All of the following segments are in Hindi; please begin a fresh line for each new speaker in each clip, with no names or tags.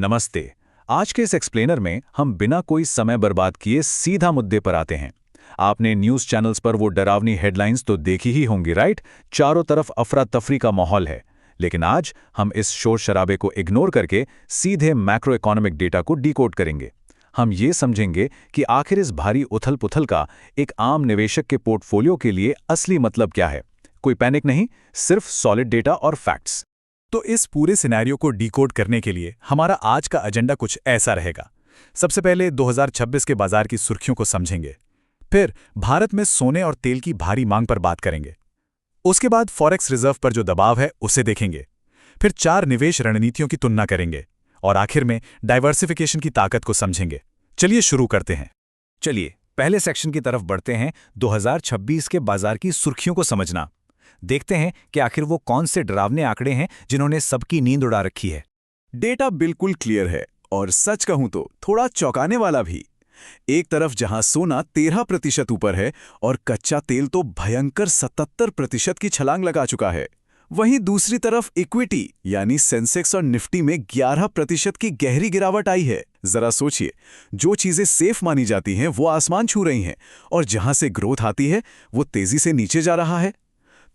नमस्ते। आज के इस एक्सप्लेनर में हम बिना कोई समय बर्बाद किए सीधा मुद्दे पर आते हैं। आपने न्यूज़ चैनल्स पर वो डरावनी हेडलाइंस तो देखी ही होंगी, राइट? चारों तरफ अफरा तफरी का माहौल है। लेकिन आज हम इस शोर शराबे को इग्नोर करके सीधे मैक्रो इकोनॉमिक डेटा को डिकोड करेंगे। हम ये समझेंगे कि आखिर इस भारी उथल पुथल का एक आम निवेशक के पोर्टफोलियो के लिए असली मतलब क्या है। कोई पैनिक नहीं, सिर्फ सॉलिड डेटा और फैक्ट्स।
तो इस पूरे सिनेरियो को डिकोड करने के लिए हमारा आज का एजेंडा कुछ ऐसा रहेगा। सबसे पहले 2026 के बाजार की सुर्खियों को समझेंगे। फिर भारत में सोने और तेल की भारी मांग पर बात करेंगे। उसके बाद फॉरेक्स रिजर्व पर जो दबाव है उसे देखेंगे। फिर 4 निवेश रणनीतियों की तुलना करेंगे और आखिर में डाइवर्सिफिकेशन की ताकत को समझेंगे। चलिए शुरू करते हैं।
चलिए पहले सेक्शन की तरफ बढ़ते हैं। 2026 के बाजार की सुर्खियों को समझना। देखते हैं कि आखिर वो कौन से डरावने आंकड़े हैं जिन्होंने सबकी नींद उड़ा रखी है।
डेटा बिल्कुल क्लियर है और सच कहूं तो थोड़ा चौंकाने वाला भी। एक तरफ जहां सोना 13% ऊपर है और कच्चा तेल तो भयंकर 77% की छलांग लगा चुका है, वहीं दूसरी तरफ इक्विटी यानी सेंसेक्स और निफ्टी में 11% की गहरी गिरावट आई है। जरा सोचिए, जो चीजें सेफ मानी जाती हैं वो आसमान छू रही हैं और जहां से ग्रोथ आती है वो तेजी से नीचे जा रहा है।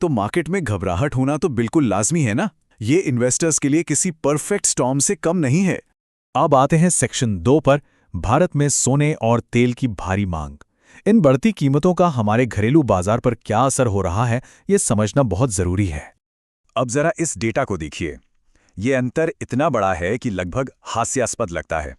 तो मार्केट में घबराहट होना तो बिल्कुल लाजमी है ना। ये इन्वेस्टर्स के लिए किसी परफेक्ट स्टॉर्म से कम नहीं है।
अब आते हैं सेक्शन 2 पर, भारत में सोने और तेल की भारी मांग। इन बढ़ती कीमतों का हमारे घरेलू बाजार पर क्या असर हो रहा है, ये समझना बहुत जरूरी है।
अब जरा इस डेटा को देखिए। ये अंतर इतना बड़ा है कि लगभग हास्यास्पद लगता है।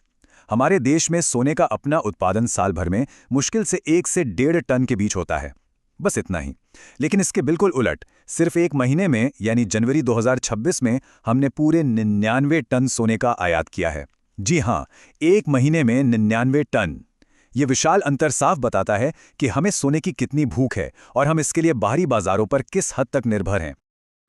हमारे देश में सोने का अपना उत्पादन साल भर में मुश्किल से 1 से 1.5 टन के बीच होता है, बस इतना ही। लेकिन इसके बिल्कुल उलट, सिर्फ एक महीने में यानी जनवरी 2026 में हमने पूरे 99 टन सोने का आयात किया है। जी हां, एक महीने में 99 टन। ये विशाल अंतर साफ बताता है कि हमें सोने की कितनी भूख है और हम इसके लिए बाहरी बाजारों पर किस हद तक निर्भर हैं।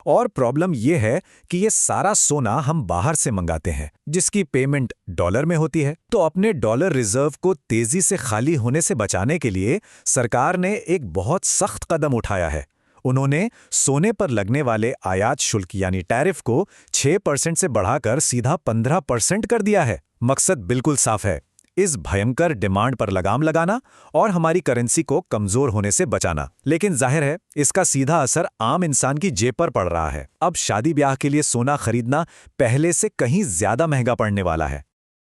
और प्रॉब्लम यह है कि ये सारा सोना हम बाहर से मंगाते हैं, जिसकी पेमेंट डॉलर में होती है। तो अपने डॉलर रिजर्व को तेजी से खाली होने से बचाने के लिए सरकार ने एक बहुत सख्त कदम उठाया है। उन्होंने सोने पर लगने वाले आयात शुल्क यानी टैरिफ को 6% से बढ़ाकर सीधा 15% कर दिया है। मकसद बिल्कुल साफ है, इस भयंकर डिमांड पर लगाम लगाना और हमारी करेंसी को कमजोर होने से बचाना। लेकिन जाहिर है इसका सीधा असर आम इंसान की जेब पर पड़ रहा है। अब शादी ब्याह के लिए सोना खरीदना पहले से कहीं ज्यादा महंगा पड़ने वाला है।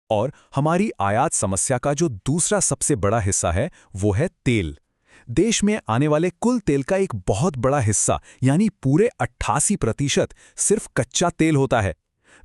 और हमारी आयात समस्या का जो दूसरा सबसे बड़ा हिस्सा है वो है तेल। देश में आने वाले कुल तेल का एक बहुत बड़ा हिस्सा यानी पूरे 88% सिर्फ कच्चा तेल होता है।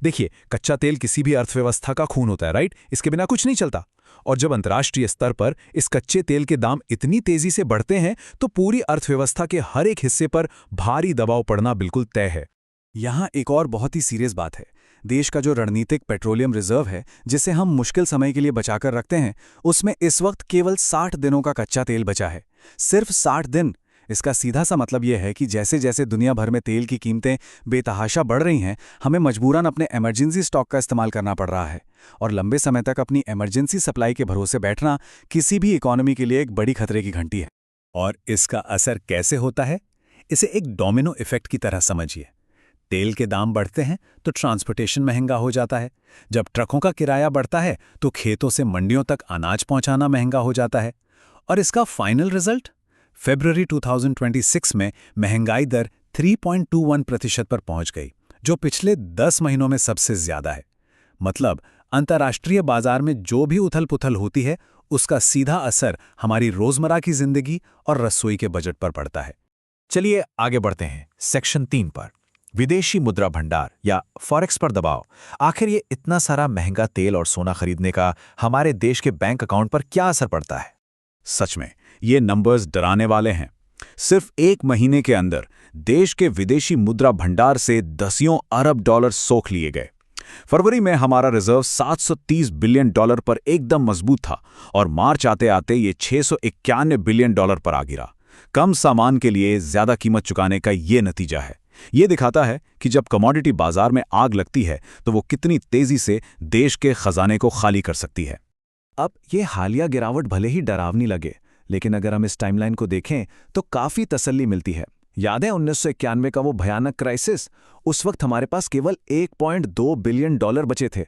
देखिए, कच्चा तेल किसी भी अर्थव्यवस्था का खून होता है, राइट? इसके बिना कुछ नहीं चलता। और जब अंतर्राष्ट्रीय स्तर पर इस कच्चे तेल के दाम इतनी तेजी से बढ़ते हैं तो पूरी अर्थव्यवस्था के हर एक हिस्से पर भारी दबाव पड़ना बिल्कुल तय है।
यहाँ एक और बहुत ही सीरियस बात है। देश का जो रणनीतिक पेट्रोलियम रिजर्व है, जिसे हम मुश्किल समय के लिए बचाकर रखते हैं, उसमें इस वक्त केवल 60 दिनों का कच्चा तेल बचा है। सिर्फ 60 दिन। इसका सीधा सा मतलब यह है कि जैसे जैसे दुनिया भर में तेल की कीमतें बेतहाशा बढ़ रही हैं, हमें मजबूरन अपने इमरजेंसी स्टॉक का इस्तेमाल करना पड़ रहा है। और लंबे समय तक अपनी इमरजेंसी सप्लाई के भरोसे बैठना किसी भी इकोनॉमी के लिए एक बड़ी खतरे की घंटी है।
और इसका असर कैसे होता है, इसे एक डोमिनो इफेक्ट की तरह समझिए। तेल के दाम बढ़ते हैं तो ट्रांसपोर्टेशन महंगा हो जाता है। जब ट्रकों का किराया बढ़ता है तो खेतों से मंडियों तक अनाज पहुंचाना महंगा हो जाता है। और इसका फाइनल रिजल्ट, फरवरी 2026 में महंगाई दर 3.21% पर पहुंच गई, जो पिछले 10 महीनों में सबसे ज्यादा है। मतलब अंतर्राष्ट्रीय बाजार में जो भी उथल पुथल होती है उसका सीधा असर हमारी रोजमर्रा की जिंदगी और रसोई के बजट पर पड़ता है।
चलिए आगे बढ़ते हैं सेक्शन 3 पर, विदेशी मुद्रा भंडार या फॉरेक्स पर दबाव। आखिर ये इतना सारा महंगा तेल और सोना खरीदने का हमारे देश के बैंक अकाउंट पर क्या असर पड़ता है?
सच में ये नंबर्स डराने वाले हैं। सिर्फ एक महीने के अंदर देश के विदेशी मुद्रा भंडार से दसियों अरब डॉलर सोख लिए गए। फरवरी में हमारा रिजर्व 730 बिलियन डॉलर पर एकदम मजबूत था और मार्च आते आते ये 691 बिलियन डॉलर पर आ गिरा। कम सामान के लिए ज्यादा कीमत चुकाने का ये नतीजा है। ये दिखाता है कि जब कमोडिटी बाजार में आग लगती है तो वो कितनी तेजी से देश के खजाने को खाली कर सकती है।
अब ये हालिया गिरावट भले ही डरावनी लगे, लेकिन अगर हम इस टाइमलाइन को देखें तो काफी तसल्ली मिलती है। याद है 1991 का वो भयानक क्राइसिस? उस वक्त हमारे पास केवल 1.2 बिलियन डॉलर बचे थे।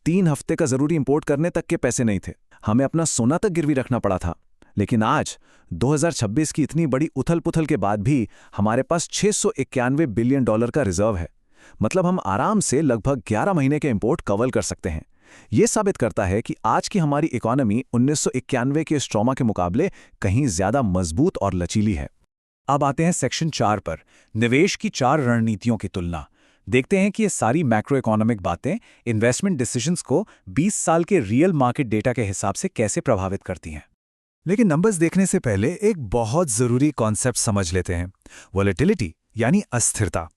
3 हफ्ते का जरूरी इंपोर्ट करने तक के पैसे नहीं थे। हमें अपना सोना तक गिरवी रखना पड़ा था। लेकिन आज 2026 की इतनी बड़ी उथल-पुथल के बाद भी हमारे पास $691 बिलियन का रिजर्व है। मतलब हम आराम से लगभग 11 महीने के इंपोर्ट कवर कर सकते हैं। ये साबित करता है कि आज की हमारी इकोनॉमी 1991 के स्ट्रॉमा के मुकाबले कहीं ज्यादा मजबूत और लचीली है।
अब आते हैं सेक्शन 4 पर, निवेश की 4 रणनीतियों की तुलना। देखते हैं कि ये सारी मैक्रो इकोनॉमिक बातें इन्वेस्टमेंट डिसीजंस को 20 साल के रियल मार्केट डेटा के हिसाब से कैसे प्रभावित करती हैं। लेकिन नंबर्स देखने से पहले एक बहुत जरूरी कॉन्सेप्ट समझ लेते हैं, वॉलेटिलिटी यानी अस्थिरता।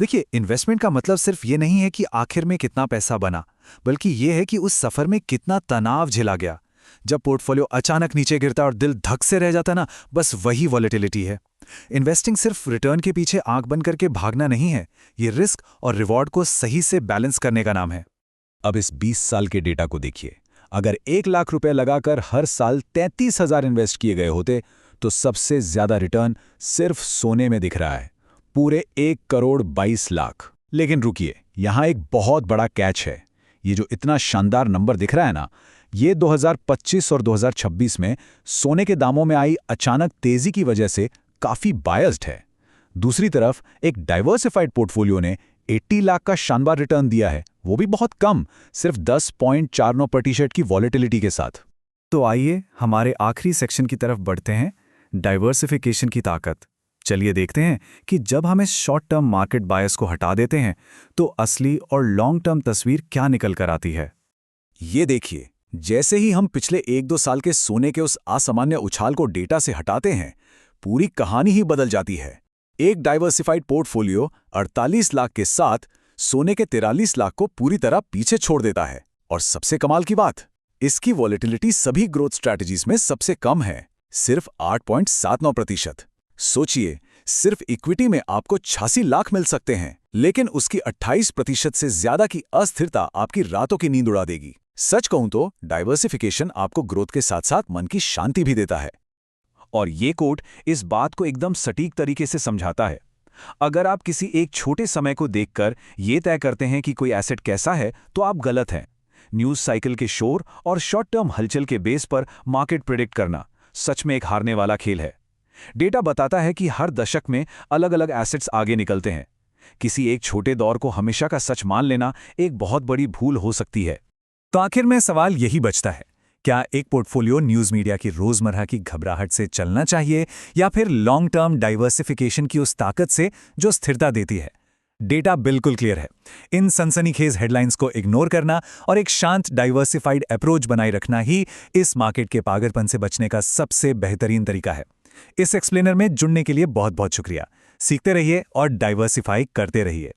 देखिए, इन्वेस्टमेंट का मतलब सिर्फ ये नहीं है कि आखिर में कितना पैसा बना, बल्कि ये है कि उस सफर में कितना तनाव झेला गया। जब पोर्टफोलियो अचानक नीचे गिरता और दिल धक से रह जाता ना, बस वही वॉलेटिलिटी है। इन्वेस्टिंग सिर्फ रिटर्न के पीछे आंख बंद करके भागना नहीं है, ये रिस्क और रिवॉर्ड को सही से बैलेंस करने का नाम है।
अब इस 20 साल के डेटा को देखिए। अगर 1 लाख रुपए लगाकर हर साल 33,000 इन्वेस्ट किए गए होते तो सबसे ज्यादा रिटर्न सिर्फ सोने में दिख रहा है, पूरे 1,22,00,000। लेकिन रुकिए, यहां एक बहुत बड़ा कैच है। ये जो इतना शानदार नंबर दिख रहा है ना, ये 2025 और 2026 में सोने के दामों में आई अचानक तेजी की वजह से काफी बायस्ड है। दूसरी तरफ एक डाइवर्सिफाइड पोर्टफोलियो ने 80 लाख का शानदार रिटर्न दिया है, वो भी बहुत कम, सिर्फ 10.49% की वॉलेटिलिटी के साथ।
तो आइए हमारे आखिरी सेक्शन की तरफ बढ़ते हैं, डाइवर्सिफिकेशन की ताकत। चलिए देखते हैं कि जब हम इस शॉर्ट टर्म मार्केट बायस को हटा देते हैं तो असली और लॉन्ग टर्म तस्वीर क्या निकल कर आती है।
ये देखिए, जैसे ही हम पिछले 1-2 साल के सोने के उस असामान्य उछाल को डेटा से हटाते हैं, पूरी कहानी ही बदल जाती है। एक डाइवर्सिफाइड पोर्टफोलियो 48 लाख के साथ सोने के 43 लाख को पूरी तरह पीछे छोड़ देता है। और सबसे कमाल की बात, इसकी वॉलेटिलिटी सभी ग्रोथ स्ट्रैटेजीज में सबसे कम है, सिर्फ 8.79%। सोचिए, सिर्फ इक्विटी में आपको 86 लाख मिल सकते हैं, लेकिन उसकी 28% से ज्यादा की अस्थिरता आपकी रातों की नींद उड़ा देगी। सच कहूं तो डाइवर्सिफिकेशन आपको ग्रोथ के साथ साथ मन की शांति भी देता है। और ये कोट इस बात को एकदम सटीक तरीके से समझाता है। अगर आप किसी एक छोटे समय को देखकर ये तय करते हैं कि कोई एसेट कैसा है, तो आप गलत हैं। न्यूज साइकिल के शोर और शॉर्ट टर्म हलचल के बेस पर मार्केट प्रेडिक्ट करना सच में एक हारने वाला खेल है। डेटा बताता है कि हर दशक में अलग अलग एसेट्स आगे निकलते हैं। किसी एक छोटे दौर को हमेशा का सच मान लेना एक बहुत बड़ी भूल हो सकती है।
तो आखिर में सवाल यही बचता है, क्या एक पोर्टफोलियो न्यूज़ मीडिया की रोजमर्रा की घबराहट से चलना चाहिए या फिर लॉन्ग टर्म डाइवर्सिफिकेशन की उस ताकत से जो स्थिरता देती है? डेटा बिल्कुल क्लियर है। इन सनसनीखेज हेडलाइंस को इग्नोर करना और एक शांत डाइवर्सिफाइड अप्रोच बनाए रखना ही इस मार्केट के पागलपन से बचने का सबसे बेहतरीन तरीका है। इस एक्सप्लेनर में जुड़ने के लिए बहुत बहुत शुक्रिया। सीखते रहिए और डाइवर्सिफाई करते रहिए।